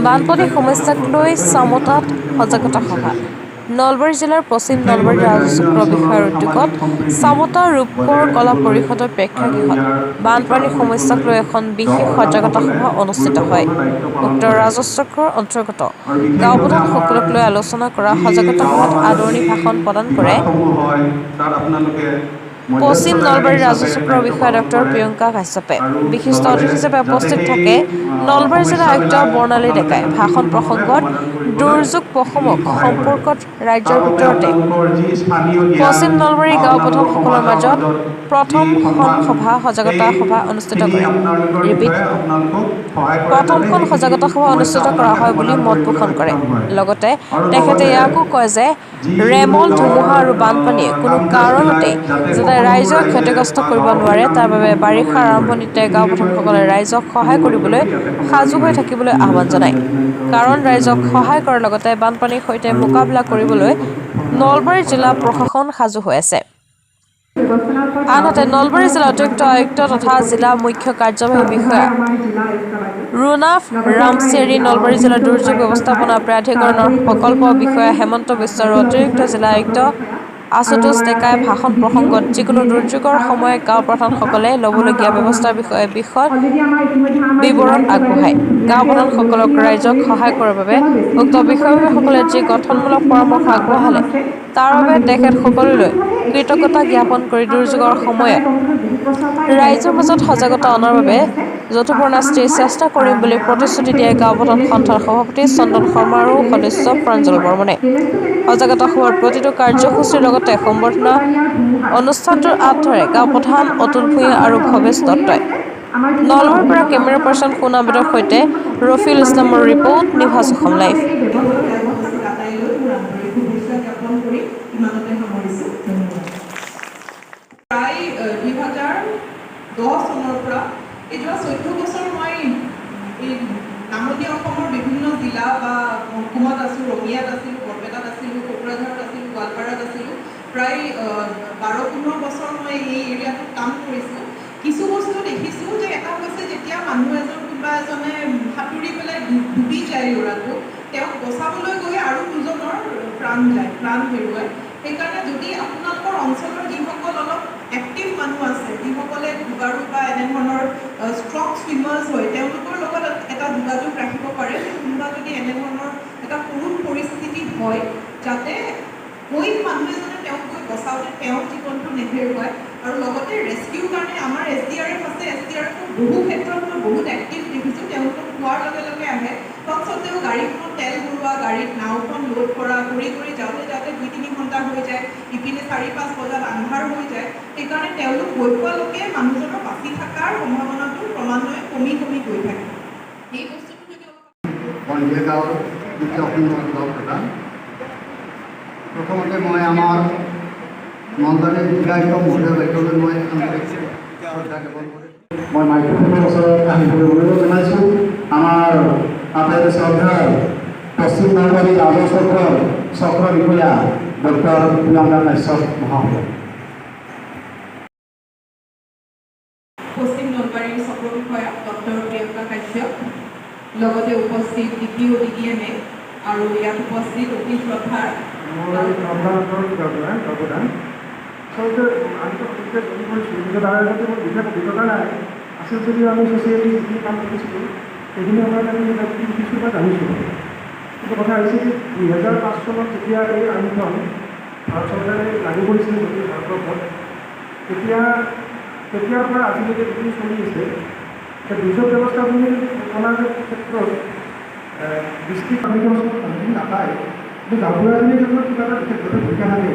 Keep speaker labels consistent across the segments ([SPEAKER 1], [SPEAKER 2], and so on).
[SPEAKER 1] বানপানী সমস্যাক লৈ চামতাত সজাগতা সভা নলবাৰী জিলাৰ পশ্চিম নলবাৰী ৰাজচক্ৰ বিষয়াৰ উদ্যোগত চামতা ৰূপকোঁৱৰ কলা পৰিষদৰ প্ৰেক্ষাগৃহত বানপানীৰ সমস্যাক লৈ এখন বিশেষ সজাগতা সভা অনুষ্ঠিত হয়। উক্ত ৰাজচক্ৰৰ অন্তৰ্গত গাঁও প্ৰধানসকলক লৈ আলোচনা কৰা সজাগতা সভাত আদৰণি ভাষণ প্ৰদান কৰে পশ্চিম নলবাৰী ৰাজচক্ৰৰ বিষয়া ডক্টৰ প্ৰিয়ংকা কাশ্যপে। বিশিষ্ট অতিথি হিচাপে উপস্থিত থাকে নলবাৰী জিলা আয়ুক্ত বৰ্ণালী ডেকাই। ভাষণ প্ৰসংগত দুৰ্যোগ প্ৰশমক সম্পৰ্কত ৰাজ্যৰ ভিতৰতে পশ্চিম নলবাৰী গাঁও প্ৰধানসকলৰ মাজত প্ৰথমখন সজাগতা সভা অনুষ্ঠিত কৰে। প্ৰথমখন সজাগতা সভা অনুষ্ঠিত কৰা হয় বুলি মত পোষণ কৰে। লগতে তেখেতে ইয়াকো কয় যে ৰেমল ধুমুহা আৰু বানপানীয়ে কোনো কাৰণতে যাতে ৰাইজক ক্ষতিগ্ৰস্ত কৰিব নোৱাৰে তাৰ বাবে বাৰিষাৰ আৰম্ভণিতে গাঁও প্ৰধানসকলে ৰাইজক সহায় কৰিবলৈ সাজু হৈ থাকিবলৈ আহ্বান জনায়। কাৰণ ৰাইজক সহায় কৰাৰ লগতে বানপানীৰ সৈতে মোকাবিলা কৰিবলৈ নলবাৰী জিলা প্ৰশাসন সাজু হৈ আছে। আনহাতে নলবাৰী জিলা অতিৰিক্ত আয়ুক্ত তথা জিলা মুখ্য কাৰ্যবাহী বিষয়া ৰুনাফ ৰামচেৰী, নলবাৰী জিলা দুৰ্যোগ ব্যৱস্থাপনা প্ৰাধিকৰণৰ প্ৰকল্প বিষয়া হেমন্ত বিশ্ব আৰু অতিৰিক্ত জিলা আয়ুক্ত আশুতোষ ডেকাই ভাষণ প্ৰসংগত যিকোনো দুৰ্যোগৰ সময়ত গাঁও প্ৰধানসকলে ল'বলগীয়া ব্যৱস্থাৰ বিষয়ে বিশদ বিৱৰণ আগবঢ়ায়। গাঁও প্ৰধানসকলক ৰাইজক সহায় কৰাৰ বাবে উক্ত বিষয়াসকলে যি গঠনমূলক পৰামৰ্শ আগবঢ়ালে তাৰ বাবে তেখেতসকললৈ কৃতজ্ঞতা জ্ঞাপন কৰি দুৰ্যোগৰ সময়ত ৰাইজৰ মাজত সজাগতা অনাৰ বাবে যথোপৰ্ণাস্তি চেষ্টা কৰিম বুলি প্ৰতিশ্ৰুতি দিয়ে গাঁও প্ৰধান সন্থাৰ সভাপতি চন্দন শৰ্মা আৰু সদস্য প্ৰাঞ্জল বৰ্মনে। সজাগতা সভাৰ প্ৰতিটো কাৰ্যসূচীৰ লগতে সম্বৰ্ধনা অনুষ্ঠানটোৰ আঁতৰে গাঁও প্ৰধান অতুল ভূঞা আৰু ভৱেশ দত্তই। নলবাৰীৰ পৰা কেমেৰা পাৰ্চন সোণাবেদৰ সৈতে ৰফিউল ইছলামৰ ৰিপৰ্ট, নিভাজ অসম লাইভ।
[SPEAKER 2] প্ৰায় 2010 চনৰ পৰা এই যোৱা 14 বছৰ মই এই নামনি অসমৰ বিভিন্ন জিলা বা মহকুমাত আছোঁ, ৰঙিয়াত আছিলোঁ, বৰপেটাত আছিলোঁ, কোকৰাঝাৰত আছিলোঁ, গোৱালপাৰাত আছিলোঁ। প্ৰায় 12-15 বছৰ মই এই এৰিয়াটোত কাম কৰিছোঁ। কিছু বস্তু দেখিছোঁ যে এটা হৈছে যেতিয়া মানুহ এজন কোনোবা এজনে সাঁতুৰি পেলাই ডুবি যায় ল'ৰাটো, তেওঁক বচাবলৈ গৈ আৰু দুজনৰ প্ৰাণ হেৰুৱায়। সেইকাৰণে যদি আপোনালোকৰ অঞ্চলৰ যিসকল অলপ এক্টিভ মানুহ আছে, যিসকলে ডুবাৰু বা এনেধৰণৰ ষ্ট্ৰং ছুইমাৰ্ছ হয়, তেওঁলোকৰ লগত এটা যোগাযোগ ৰাখিব পাৰে যে কোনোবা যদি এনেধৰণৰ এটা কৰুণ পৰিস্থিতি হয় যাতে গৈ মানুহ এজনে তেওঁক গৈ বচাওঁতে তেওঁৰ জীৱনটো নেহেৰুৱায়। আৰু লগতে ৰেস্কিউৰ কাৰণে আমাৰ SDRF আছে, SDRF বহু ক্ষেত্ৰত মই বহুত এক্টিভ দেখিছোঁ। তেওঁলোকক পোৱাৰ লগে লগে আহে, তৎসত্ত্বেও গাড়ীখনত তেল ভৰোৱা, গাড়ীত নাওখন লোড কৰা কৰি যাওঁতে 2-3 ঘণ্টা হৈ যায়, ইপিনে 4-5 বজাত আন্ধাৰ হৈ যায়। সেইকাৰণে তেওঁলোক গৈ পোৱালৈকে মানুহজনৰ বাচি থকাৰ সম্ভাৱনাটো ক্ৰমান্বয়ে কমি গৈ থাকে। এই বস্তুটো যদি
[SPEAKER 3] প্ৰথমতে মই আমাৰ নলবাৰী বিধায়ক মহোদয় বাইদেউলৈ মই শ্ৰদ্ধা জ্ঞাপন কৰিছোঁ। মই মাইক্ৰফোনৰ ওচৰত আহিবলৈ অনুৰোধ জনাইছোঁ। আমাৰ আটাইৰে শ্ৰদ্ধাৰ পশ্চিম নলবাৰী ৰাজচক্ৰৰ চক্ৰ বিষয়া ডক্টৰ প্ৰিয়ংকা কাশ্যপ মহোদয়।
[SPEAKER 2] পশ্চিম নলবাৰীৰ চক্ৰ বিষয়া ডক্টৰ প্ৰিয়ংকা কাশ্যপ, লগতে উপস্থিত DPO DDMA আৰু ইয়াত উপস্থিত অতি শ্ৰদ্ধাৰ
[SPEAKER 4] আচলতে আমি বিশেষ অভিজ্ঞতা নাই আছিল যদিও আমি ছ'চিয়েলি যিখিনি কাম কৰিছিলোঁ সেইখিনি সময়ত আমি কিছু এটা জানিছোঁ। কিন্তু কথা হৈছে কি 2005 চনত যেতিয়া এই আইনখন ভাৰত চৰকাৰে লাগু কৰিছিল গোটেই ভাৰতবৰ্ষত, তেতিয়াৰ পৰা আজিলৈকে যিখিনি চলি আছে সেই দুৰ্যোগ ব্যৱস্থাপনাৰ ক্ষেত্ৰত ডিষ্ট্ৰিক্ট পাব্লিক নাপায়, কিন্তু গাঁওবুঢ়াজনীৰ ক্ষেত্ৰত কিবা এটা বিশেষভাৱে ভূমিকা থাকে।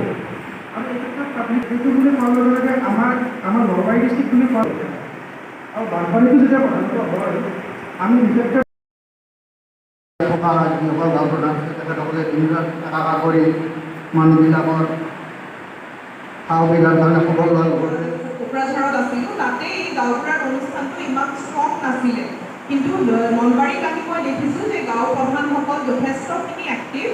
[SPEAKER 4] আৰু এই ক্ষেত্ৰত পাব্লিক সেইটো বুলি কোৱাৰ লগে লগে আমাৰ নলবাৰী ডিষ্ট্ৰিক্ট বুলি কোৱা যায়। আৰু বানপানীটো যেতিয়া প্ৰধানত হয় আমি বিশেষকৈ
[SPEAKER 3] গাঁও প্ৰধান তেখেতসকলে দিনৰাত একাকাৰ কৰি মানুহবিলাকৰ সা সুবিধাৰ কাৰণে খবৰ লোৱাৰ লগতে
[SPEAKER 2] কোকৰাঝাৰত আছিলোঁ, তাতে এই গাঁওবুঢ়াৰ অনুষ্ঠানটো ইমান ষ্ট্ৰং নাছিলে। কিন্তু নলবাৰীত আহি মই দেখিছোঁ যে গাঁও প্ৰধানসকল যথেষ্টখিনি এক্টিভ।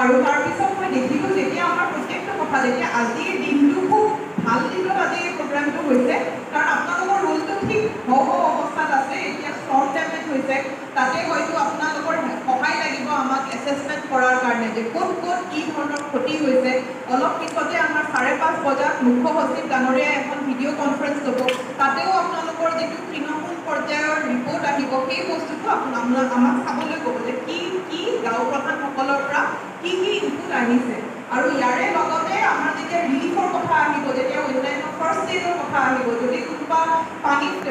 [SPEAKER 2] আৰু তাৰপিছত মই দেখিলোঁ যেতিয়া আমাৰ প্ৰত্যেকটো কথা, যেতিয়া আজিৰ দিনটো খুব ভাল দিনত আজি এই প্ৰগ্ৰামটো হৈছে, কাৰণ আপোনালোকৰ ৰোলটো ঠিক অৱস্থাত আছে। এতিয়া ষ্টৰ্ম ডেমেজ হৈছে তাতে হয়তো আপোনালোকৰ সহায় লাগিব আমাক এছেছমেণ্ট কৰাৰ কাৰণে যে ক'ত ক'ত কি ধৰণৰ ক্ষতি হৈছে। অলপ পিছতে আমাৰ 5:30 বজাত মুখ্য সচিব ডাঙৰীয়াই এখন ভিডিঅ' কনফাৰেঞ্চ ল'ব, তাতেও আপোনালোকৰ যিটো তৃণমূল পৰ্যায়ৰ ৰিপৰ্ট আহিব সেই বস্তুটো আমাক চাবলৈ ক'ব যে কি কি গাঁও প্ৰধানসকলৰ পৰা কি কি ইনপুট আহিছে। আৰু ইয়াৰে লগতে আমাৰ যেতিয়া ৰিলিফৰ কথা আহিব, যেতিয়া অন্যান্য ফাৰ্ষ্ট ষ্টেজৰ কথা আহিব, যদি কোনোবা পানীত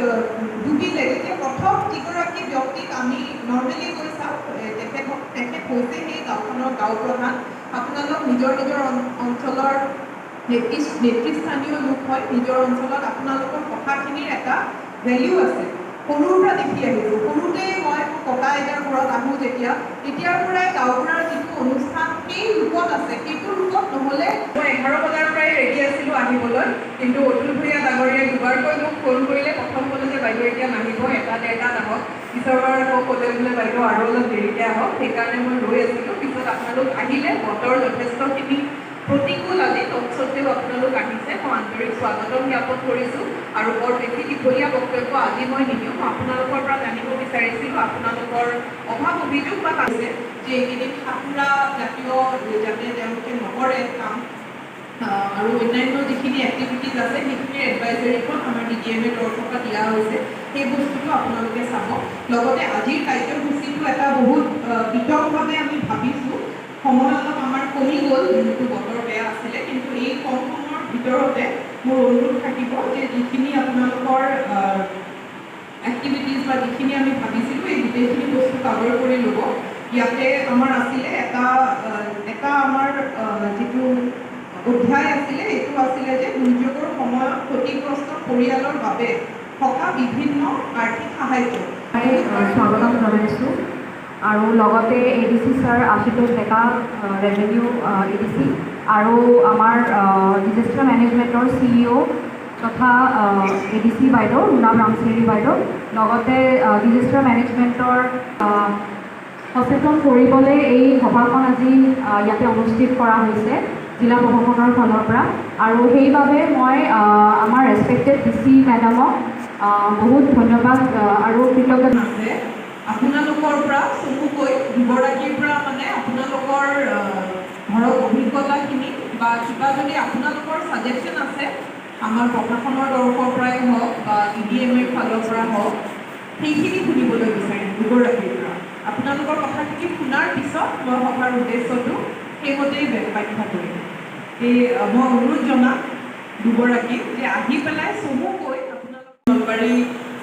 [SPEAKER 2] ডুবিলে তেতিয়া প্ৰথম যিগৰাকী ব্যক্তিক আমি নৰ্মেলি গৈ চাওঁ তেখেত হৈছে সেই গাঁওখনৰ গাঁও প্ৰধান। আপোনালোক নিজৰ নিজৰ অঞ্চলৰ নেতৃস্থানীয় লোক হয়, নিজৰ অঞ্চলত আপোনালোকৰ কথাখিনিৰ এটা ভেলিউ আছে। সৰুৰ পৰা দেখি আহিছোঁ, সৰুতে মই ককা আইতাৰ ঘৰত আহোঁ তেতিয়াৰ পৰাই গাঁওবুঢ়াৰ যিটো অনুষ্ঠান সেই ৰূপত আছে, সেইটো ৰূপত নহ'লে মই 11 বজাৰ পৰাই ৰেডি আছিলোঁ আহিবলৈ, কিন্তু অতুল ভূঞা ডাঙৰীয়াই দুবাৰকৈ মোক ফোন কৰিলে। প্ৰথম ক'লে যে বাইদেউ এতিয়া নাহিব, 1:30 আহক, পিছৰবাৰ আকৌ ক'লে বোলে বাইদেউ আৰু অলপ দেৰিকৈ আহক, সেইকাৰণে মই ৰৈ আছিলোঁ। পিছত আপোনালোক আহিলে, বতৰ যথেষ্টখিনি প্ৰতিকূল আজি, তৎসত্বেও আপোনালোক আহিছে, মই আন্তৰিক স্বাগতম জ্ঞাপন কৰিছোঁ। আৰু বৰ বেছি দীঘলীয়া বক্তব্য আজি মই নিদিওঁ, মই আপোনালোকৰ পৰা জানিব বিচাৰিছিলোঁ আপোনালোকৰ অভাৱ অভিযোগ বা আছে যে এইকেইদিন সাঁতোৰা জাতীয় যাতে তেওঁলোকে নকৰে কাম আৰু অন্যান্য যিখিনি এক্টিভিটিজ আছে সেইখিনিৰ এডভাইজৰীখন আমাৰ DDMA তৰফৰ পৰা দিয়া হৈছে, সেই বস্তুটো আপোনালোকে চাব। লগতে আজিৰ কাৰ্যসূচীটো এটা বহুত বিতংভাৱে আমি ভাবিছোঁ, সময় অলপ আমাৰ কমি গ'ল যিহেতু বতৰ বেয়া আছিলে, কিন্তু এই কম সময়ৰ ভিতৰতে মোৰ অনুৰোধ থাকিব যে যিখিনি আপোনালোকৰ এক্টিভিটিজ বা যিখিনি আমি ভাবিছিলোঁ এই গোটেইখিনি বস্তু কাভাৰ কৰি ল'ব। ইয়াতে আমাৰ আছিলে এটা আমাৰ যিটো অধ্যায় আছিলে, এইটো আছিলে যে দুৰ্যোগৰ সময়ত ক্ষতিগ্ৰস্ত পৰিয়ালৰ বাবে থকা বিভিন্ন আৰ্থিক সাহায্য।
[SPEAKER 5] স্বাগতম জনাইছোঁ। আৰু লগতে ADC ছাৰ আশুতোষ ডেকা, ৰেভিনিউ ADC, আৰু আমাৰ ডিজাষ্টাৰ মেনেজমেণ্টৰ CEO তথা ADC বাইদেউ ৰুণাম ৰামচেৰি বাইদেউ, লগতে ডিজাষ্টাৰ মেনেজমেণ্টৰ সচেতন কৰিবলৈ এই সভাখন আজি ইয়াতে অনুষ্ঠিত কৰা হৈছে জিলা প্ৰশাসনৰ ফালৰ পৰা। আৰু সেইবাবে মই আমাৰ ৰেচপেক্টেড DC মেডামক বহুত ধন্যবাদ আৰু কৃতজ্ঞতা
[SPEAKER 2] আছে। আপোনালোকৰ পৰা চমুকৈ দুগৰাকীৰ পৰা মানে আপোনালোকৰ ধৰক অভিজ্ঞতাখিনি বা কিবা যদি আপোনালোকৰ ছাজেশ্যন আছে আমাৰ প্ৰশাসনৰ তৰফৰ পৰাই হওক বা DDMAৰ ফালৰ পৰা হওক, সেইখিনি শুনিবলৈ বিচাৰিম দুগৰাকীৰ পৰা। আপোনালোকৰ কথাখিনি শুনাৰ পিছত মই সভাৰ উদ্দেশ্যটো সেইমতেই ব্যাখ্যা কৰিম। মই অনুৰোধ জনাম দুগৰাকীক যে আহি পেলাই চমুকৈ আপোনালোক নলবাৰী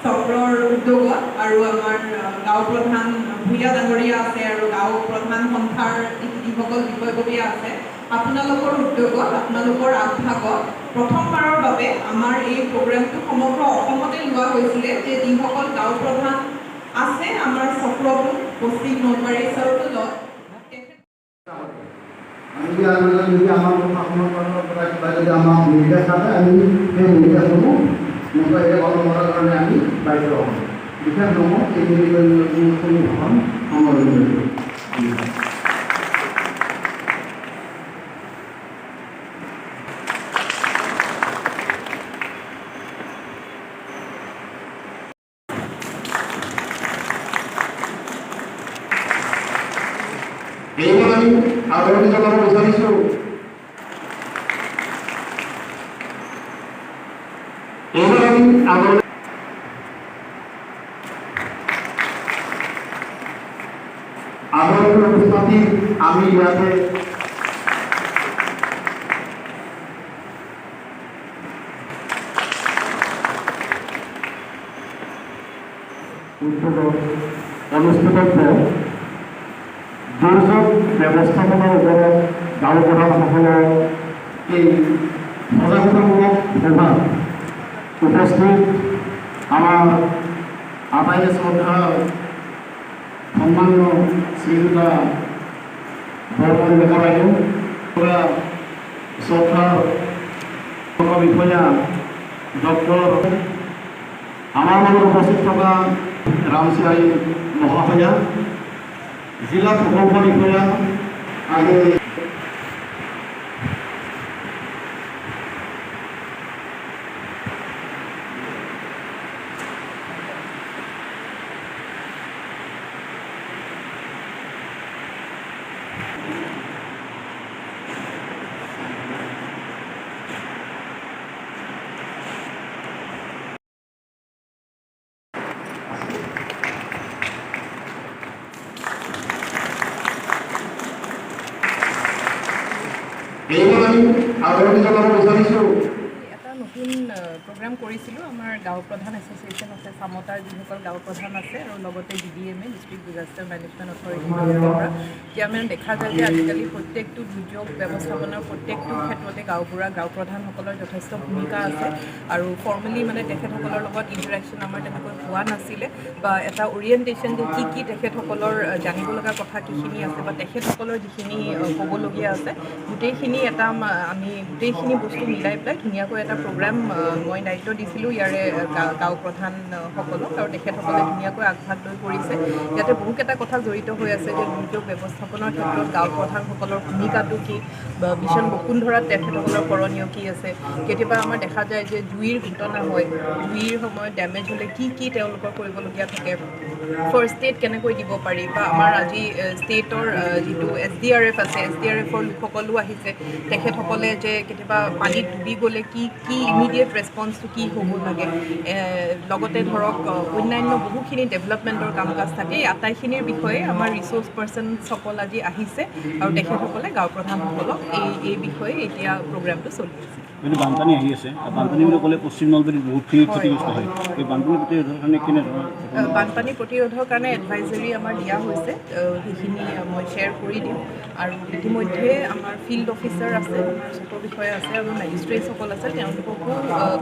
[SPEAKER 2] চক্ৰৰ উদ্যোগত আৰু আমাৰ গাঁও প্ৰধান ভূঞা ডাঙৰীয়া আছে আৰু গাঁও প্ৰধান সন্থাৰ যিসকল বিষয়ববীয়া আছে, আপোনালোকৰ উদ্যোগত আপোনালোকৰ আগভাগত প্ৰথমবাৰৰ বাবে আমাৰ এই প্ৰগ্ৰেমটো সমগ্ৰ অসমতে লোৱা হৈছিলে যে যিসকল গাঁও প্ৰধান আছে আমাৰ চক্ৰটো পশ্চিম নলবাৰী চাৰ্কলত,
[SPEAKER 3] যদি আমাৰ প্ৰশাসনৰ পৰা কিবা যদি আমাক নিৰ্দেশ আছে আমি সেই নিৰ্দেশসমূহ পালন কৰাৰ কাৰণে আমি বাধ্য হ'ম। বিশেষ নকওঁ এইখিনি ভাষণ সামৰণি কৰিছোঁ। এইবাৰ আমি আদৰণি জনাব বিচাৰিছোঁ আদৰণি অনুষ্ঠানটি আমি ইয়াতে অনুষ্ঠিত দুৰ্যোগ ব্যৱস্থাপনাৰ ওপৰত গাঁও প্ৰধানসকলৰ এই সজাগতামূলক সভাত উপস্থিত আমাৰ আটাইৰে শ্ৰদ্ধা সন্মানীয় শ্ৰীযুতা বৰপন ডেকা বাইদেউ, শ্ৰদ্ধা বিষয়া ডক্টৰ আমাৰ মাজত উপস্থিত থকা ৰামচিয়াৰী মহাশয়া, জিলা প্ৰকল্প বিষয়া আদি এইবাৰ আমি আগ্ৰহী জনাব বিচাৰিছোঁ
[SPEAKER 6] এটা নতুন প্ৰগ্ৰাম কৰিছিলোঁ আমাৰ গাঁও প্ৰধান এছ'চিয়েশ্যন আছে চামতাৰ যিসকল গাঁও প্ৰধান আছে আৰু লগতে DDMA ডিষ্ট্ৰিক্ট ডিজাষ্টাৰ মেনেজমেণ্ট অথৰিটিৰ পৰা এতিয়া মানে দেখা যায় যে আজিকালি প্ৰত্যেকটো দুৰ্যোগ ব্যৱস্থাপনাৰ প্ৰত্যেকটো ক্ষেত্ৰতে গাঁও প্ৰধানসকলৰ যথেষ্ট ভূমিকা আছে আৰু ফৰ্মেলি মানে তেখেতসকলৰ লগত ইণ্টাৰেকশ্যন আমাৰ তেনেকৈ হোৱা নাছিলে বা এটা অৰিয়েণ্টেশ্যন যে কি তেখেতসকলৰ জানিব লগা কথা কিখিনি আছে বা তেখেতসকলৰ যিখিনি ক'বলগীয়া আছে গোটেইখিনি এটা আমি গোটেইখিনি বস্তু মিলাই পেলাই ধুনীয়াকৈ এটা প্ৰগ্ৰাম মই দায়িত্ব দিছিলোঁ ইয়াৰে গাঁও প্ৰধানসকলক আৰু তেখেতসকলে ধুনীয়াকৈ আগভাগ লৈ কৰিছে ইয়াতে বহুকেইটা কথা জড়িত হৈ আছে যে দুৰ্যোগ ব্যৱস্থাপনাৰ ক্ষেত্ৰত গাঁও প্ৰধানসকলৰ ভূমিকাটো কি ভীষণ বসুন্ধৰাত তেখেতসকলৰ কৰণীয় কি আছে কেতিয়াবা আমাৰ দেখা যায় যে জুইৰ ঘটনা হয় জুইৰ সময়ত ডেমেজ হ'লে কি তেওঁলোকৰ কৰিবলগীয়া থাকে ফাৰ্ষ্ট এইড কেনেকৈ দিব পাৰি বা আমাৰ আজি ষ্টেটৰ যিটো SDRF আছে SDRFৰ লোকসকলো আহিছে তেখেতসকলে যে কেতিয়াবা পানীত ডুবি গ'লে কি ইমিডিয়েট ৰেছপন্সটো কি হ'ব লাগে লগতে ধৰক অন্যান্য বহুখিনি ডেভেলপমেণ্টৰ কাম কাজ থাকে এই আটাইখিনিৰ বিষয়ে আমাৰ ৰিচ'ৰ্চ পাৰ্চনসকল আজি আহিছে আৰু তেখেতসকলে গাঁও প্ৰধানসকলক এই বিষয়ে এতিয়া প্ৰগ্ৰামটো চলি আছে
[SPEAKER 7] যদি বানপানী আহি আছে বানপানী বুলি ক'লে পশ্চিম নলবাৰীত বহুতখিনি ক্ষতিগ্ৰস্ত হয় এই বানপানী প্ৰতিৰোধৰ কাৰণে কেনেধৰণৰ
[SPEAKER 6] বানপানী প্ৰতিৰোধৰ কাৰণে এডভাইজৰী আমাৰ দিয়া হৈছে সেইখিনি মই শ্বেয়াৰ কৰি দিম আৰু ইতিমধ্যে আমাৰ ফিল্ড অফিচাৰ আছে আমাৰ চতৰ বিষয়া আছে আৰু মেজিষ্ট্ৰেটসকল আছে তেওঁলোককো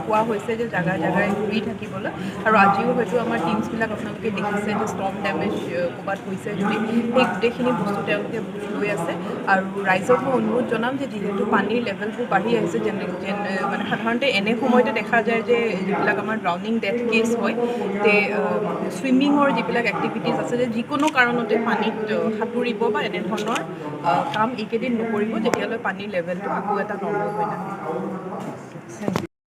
[SPEAKER 6] কোৱা হৈছে যে জাগাই ঘূৰি থাকিবলৈ আৰু আজিও হয়তো আমাৰ টিমছবিলাক আপোনালোকে দেখিছে যে ষ্টৰ্ম ডেমেজ ক'ৰবাত হৈছে যদি সেই গোটেইখিনি বস্তু তেওঁলোকে লৈ আছে আৰু ৰাইজক মই অনুৰোধ জনাম যে যিহেতু পানীৰ লেভেলবোৰ বাঢ়ি আহিছে মানে সাধাৰণতে এনে সময়তে দেখা যায় যে যিবিলাক আমাৰ ড্ৰাউনিং ডেথ কেছ হয় তে ছুইমিঙৰ যিবিলাক এক্টিভিটিজ আছে যে যিকোনো কাৰণতে পানীত সাঁতুৰিব বা এনেধৰণৰ কাম এইকেইদিন নকৰিব যেতিয়ালৈ পানীৰ লেভেলটো আকৌ এটা নৰ্মেল হৈ নাহে